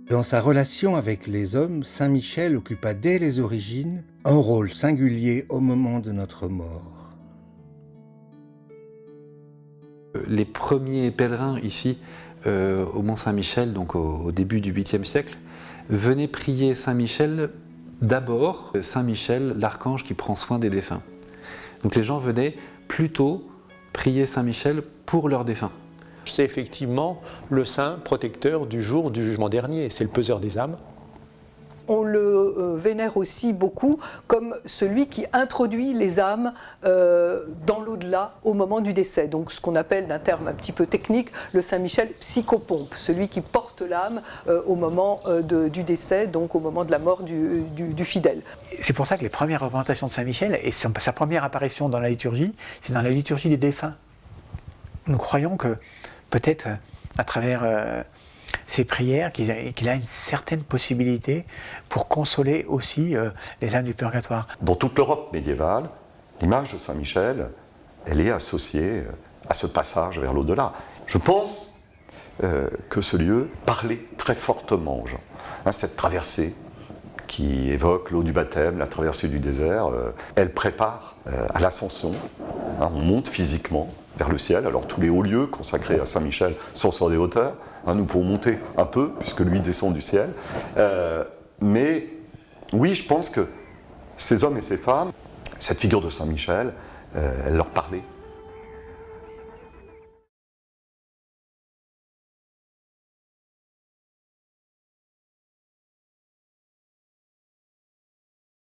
Dans sa relation avec les hommes, Saint Michel occupa dès les origines un rôle singulier au moment de notre mort. Les premiers pèlerins ici, au Mont Saint-Michel, donc au début du 8e siècle, venaient prier Saint Michel, d'abord Saint Michel, l'archange qui prend soin des défunts. Donc les gens venaient plutôt prier Saint Michel pour leurs défunts. C'est effectivement le saint protecteur du jour du jugement dernier, c'est le peseur des âmes. On le vénère aussi beaucoup comme celui qui introduit les âmes dans l'au-delà au moment du décès. Donc ce qu'on appelle d'un terme un petit peu technique le Saint Michel psychopompe, celui qui porte l'âme au moment du décès, donc au moment de la mort du fidèle. C'est pour ça que les premières représentations de Saint Michel, et sa première apparition dans la liturgie, c'est dans la liturgie des défunts. Nous croyons que peut-être à travers ces prières, qu'il a une certaine possibilité pour consoler aussi les âmes du purgatoire. Dans toute l'Europe médiévale, l'image de Saint Michel, elle est associée à ce passage vers l'au-delà. Je pense que ce lieu parlait très fortement aux gens. Cette traversée qui évoque l'eau du baptême, la traversée du désert, elle prépare à l'ascension. On monte physiquement vers le ciel. Alors tous les hauts lieux consacrés à Saint Michel sont sur des hauteurs. Nous pouvons monter un peu, puisque lui descend du ciel. Mais oui, je pense que ces hommes et ces femmes, cette figure de Saint Michel, elle leur parlait.